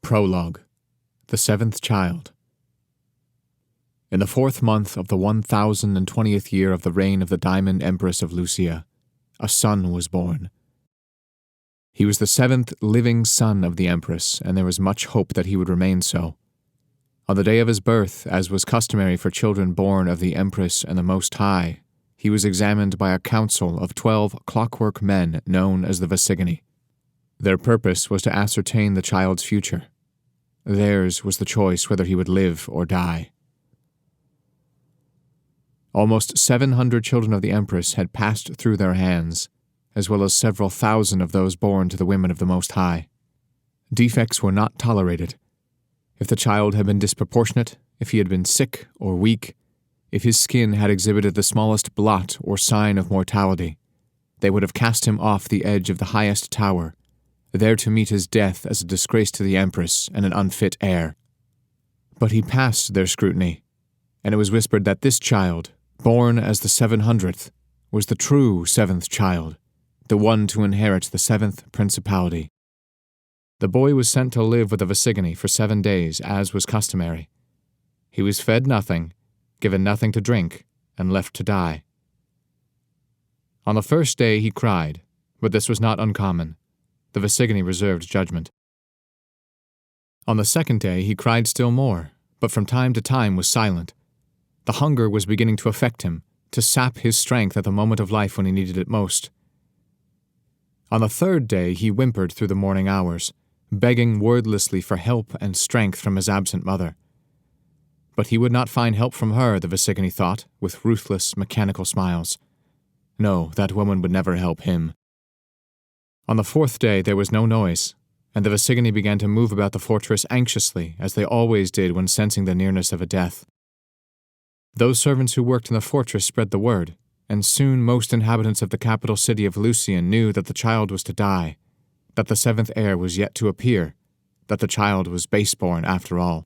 Prologue. The Seventh Child. In the 4th month of the 1020th year of the reign of the Diamond Empress of Lucia, a son was born. He was the 7th living son of the Empress, and there was much hope that he would remain so. On the day of his birth, as was customary for children born of the Empress and the Most High, he was examined by a council of 12 clockwork men known as the Visigini. Their purpose was to ascertain the child's future. Theirs was the choice whether he would live or die. Almost 700 children of the Empress had passed through their hands, as well as several thousand of those born to the women of the Most High. Defects were not tolerated. If the child had been disproportionate, if he had been sick or weak, if his skin had exhibited the smallest blot or sign of mortality, they would have cast him off the edge of the highest tower, there to meet his death as a disgrace to the Empress and an unfit heir. But he passed their scrutiny, and it was whispered that this child, born as the 700th, was the true 7th child, the one to inherit the 7th principality. The boy was sent to live with the Visigini for 7 days, as was customary. He was fed nothing, given nothing to drink, and left to die. On the first day he cried, but this was not uncommon. The Visigini reserved judgment. On the second day he cried still more, but from time to time was silent. The hunger was beginning to affect him, to sap his strength at the moment of life when he needed it most. On the third day he whimpered through the morning hours, begging wordlessly for help and strength from his absent mother. But he would not find help from her, the Visigini thought, with ruthless, mechanical smiles. No, that woman would never help him. On the 4th day there was no noise, and the Visigini began to move about the fortress anxiously, as they always did when sensing the nearness of a death. Those servants who worked in the fortress spread the word, and soon most inhabitants of the capital city of Lucian knew that the child was to die, that the 7th heir was yet to appear, that the child was baseborn after all.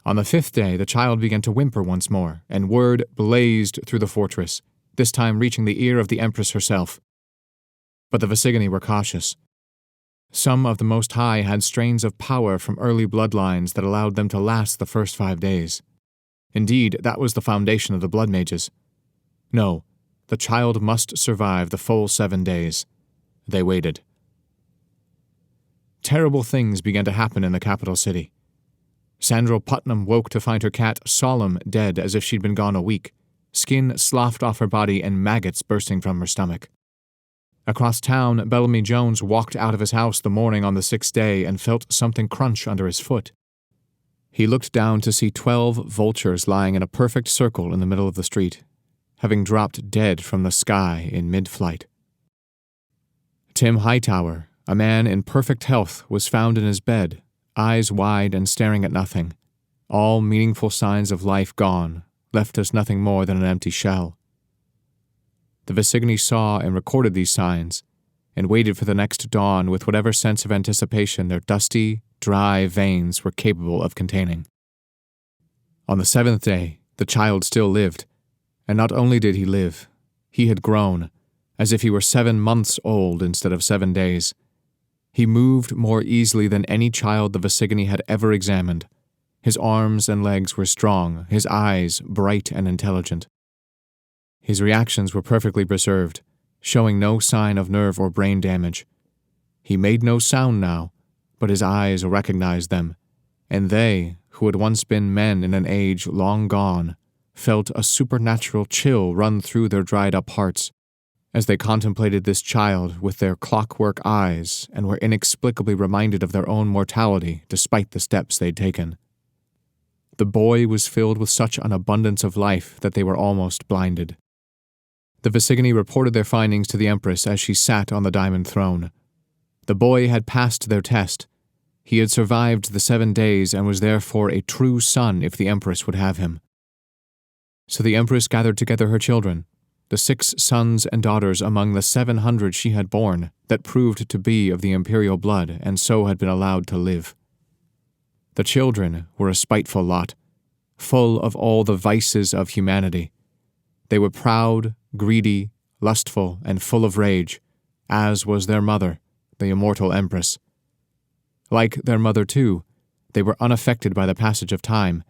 On the 5th day the child began to whimper once more, and word blazed through the fortress, this time reaching the ear of the Empress herself. But the Visigini were cautious. Some of the Most High had strains of power from early bloodlines that allowed them to last the first 5 days. Indeed, that was the foundation of the blood mages. No, the child must survive the full 7 days. They waited. Terrible things began to happen in the capital city. Sandral Putnam woke to find her cat Solemn dead as if she'd been gone a week, skin sloughed off her body and maggots bursting from her stomach. Across town, Bellamy Jones walked out of his house the morning on the 6th day and felt something crunch under his foot. He looked down to see 12 vultures lying in a perfect circle in the middle of the street, having dropped dead from the sky in mid-flight. Tim Hightower, a man in perfect health, was found in his bed, eyes wide and staring at nothing, all meaningful signs of life gone, left us nothing more than an empty shell. The Visigini saw and recorded these signs, and waited for the next dawn with whatever sense of anticipation their dusty, dry veins were capable of containing. On the 7th day, the child still lived, and not only did he live, he had grown, as if he were 7 months old instead of 7 days. He moved more easily than any child the Visigini had ever examined. His arms and legs were strong, his eyes bright and intelligent. His reactions were perfectly preserved, showing no sign of nerve or brain damage. He made no sound now, but his eyes recognized them, and they, who had once been men in an age long gone, felt a supernatural chill run through their dried-up hearts as they contemplated this child with their clockwork eyes and were inexplicably reminded of their own mortality despite the steps they'd taken. The boy was filled with such an abundance of life that they were almost blinded. The Visigini reported their findings to the Empress as she sat on the diamond throne. The boy had passed their test. He had survived the 7 days and was therefore a true son if the Empress would have him. So the Empress gathered together her children, the 6 sons and daughters among the 700 she had borne that proved to be of the imperial blood and so had been allowed to live. The children were a spiteful lot, full of all the vices of humanity. They were proud, greedy, lustful, and full of rage, as was their mother, the immortal Empress. Like their mother, too, they were unaffected by the passage of time,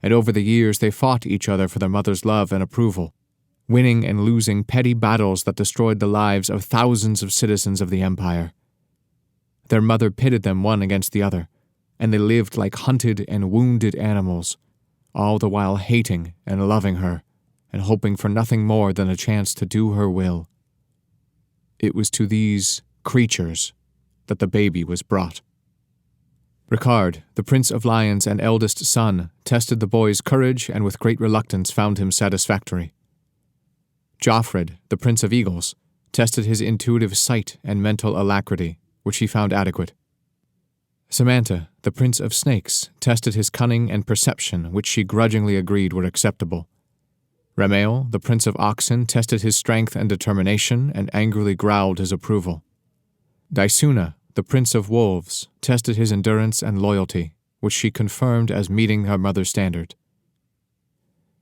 and over the years they fought each other for their mother's love and approval, winning and losing petty battles that destroyed the lives of thousands of citizens of the empire. Their mother pitted them one against the other, and they lived like hunted and wounded animals, all the while hating and loving her, and hoping for nothing more than a chance to do her will. It was to these creatures that the baby was brought. Ricard, the Prince of Lions and eldest son, tested the boy's courage and with great reluctance found him satisfactory. Joffred, the Prince of Eagles, tested his intuitive sight and mental alacrity, which he found adequate. Samantha, the Prince of Snakes, tested his cunning and perception, which she grudgingly agreed were acceptable. Ramael, the Prince of Oxen, tested his strength and determination and angrily growled his approval. Daisuna, the Prince of Wolves, tested his endurance and loyalty, which she confirmed as meeting her mother's standard.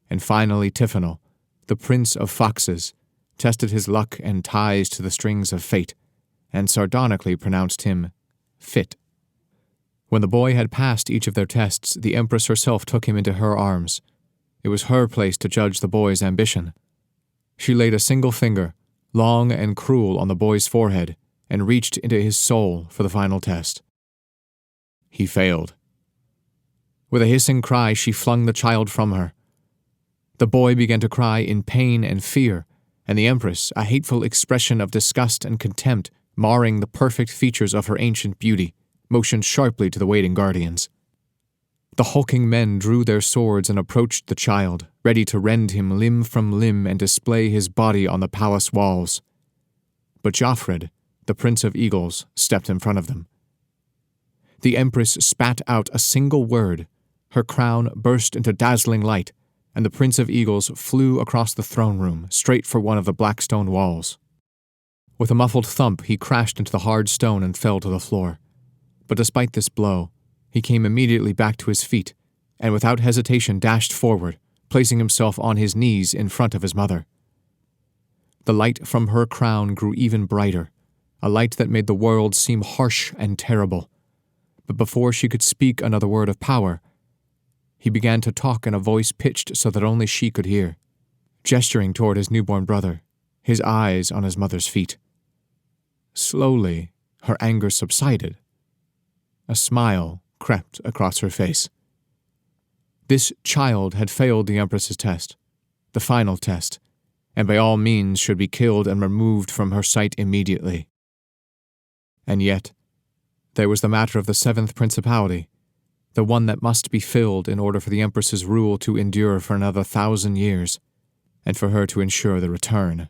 And finally Tiffanel, the Prince of Foxes, tested his luck and ties to the strings of fate, and sardonically pronounced him fit. When the boy had passed each of their tests, the Empress herself took him into her arms. It was her place to judge the boy's ambition. She laid a single finger, long and cruel, on the boy's forehead, and reached into his soul for the final test. He failed. With a hissing cry, she flung the child from her. The boy began to cry in pain and fear, and the Empress, a hateful expression of disgust and contempt marring the perfect features of her ancient beauty, motioned sharply to the waiting guardians. The hulking men drew their swords and approached the child, ready to rend him limb from limb and display his body on the palace walls. But Joffred, the Prince of Eagles, stepped in front of them. The Empress spat out a single word, her crown burst into dazzling light, and the Prince of Eagles flew across the throne room, straight for one of the black stone walls. With a muffled thump, he crashed into the hard stone and fell to the floor. But despite this blow, he came immediately back to his feet, and without hesitation dashed forward, placing himself on his knees in front of his mother. The light from her crown grew even brighter, a light that made the world seem harsh and terrible. But before she could speak another word of power, he began to talk in a voice pitched so that only she could hear, gesturing toward his newborn brother, his eyes on his mother's feet. Slowly, her anger subsided. A smile crept across her face. This child had failed the Empress's test, the final test, and by all means should be killed and removed from her sight immediately. And yet, there was the matter of the seventh principality, the one that must be filled in order for the Empress's rule to endure for another 1,000 years, and for her to ensure the return.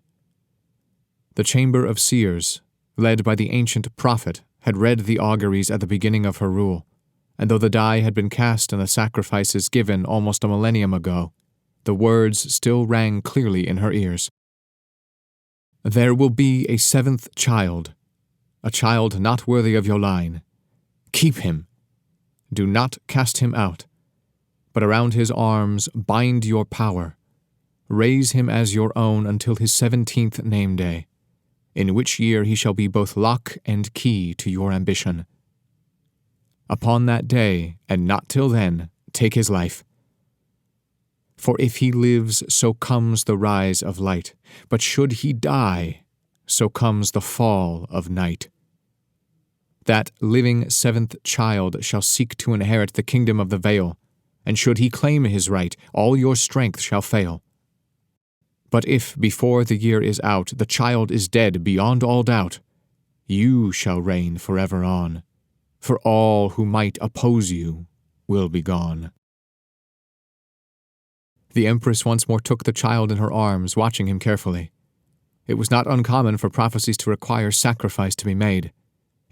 The Chamber of Seers, led by the ancient prophet, had read the auguries at the beginning of her rule, and though the die had been cast and the sacrifices given almost a millennium ago, the words still rang clearly in her ears. There will be a seventh child, a child not worthy of your line. Keep him. Do not cast him out, but around his arms bind your power. Raise him as your own until his 17th name day, in which year he shall be both lock and key to your ambition. Upon that day, and not till then, take his life. For if he lives, so comes the rise of light, but should he die, so comes the fall of night. That living seventh child shall seek to inherit the kingdom of the Vale, and should he claim his right, all your strength shall fail. But if, before the year is out, the child is dead beyond all doubt, you shall reign forever on, for all who might oppose you will be gone. The Empress once more took the child in her arms, watching him carefully. It was not uncommon for prophecies to require sacrifice to be made.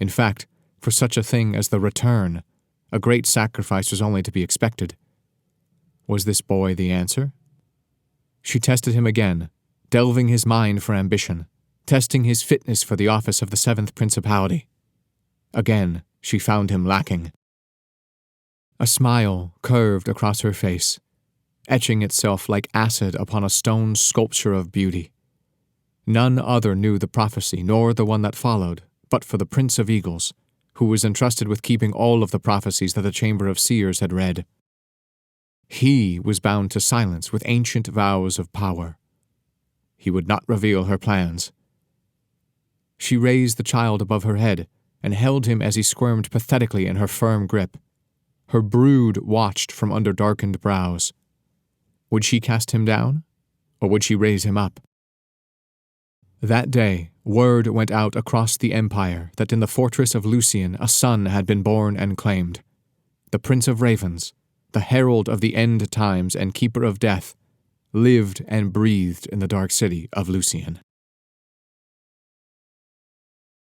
In fact, for such a thing as the return, a great sacrifice was only to be expected. Was this boy the answer? She tested him again, delving his mind for ambition, testing his fitness for the office of the seventh principality. Again, she found him lacking. A smile curved across her face, etching itself like acid upon a stone sculpture of beauty. None other knew the prophecy, nor the one that followed, but for the Prince of Eagles, who was entrusted with keeping all of the prophecies that the Chamber of Seers had read. He was bound to silence with ancient vows of power. He would not reveal her plans. She raised the child above her head and held him as he squirmed pathetically in her firm grip. Her brood watched from under darkened brows. Would she cast him down, or would she raise him up? That day, word went out across the empire that in the fortress of Lucian a son had been born and claimed. The Prince of Ravens, the herald of the end times and keeper of death, lived and breathed in the dark city of Lucian.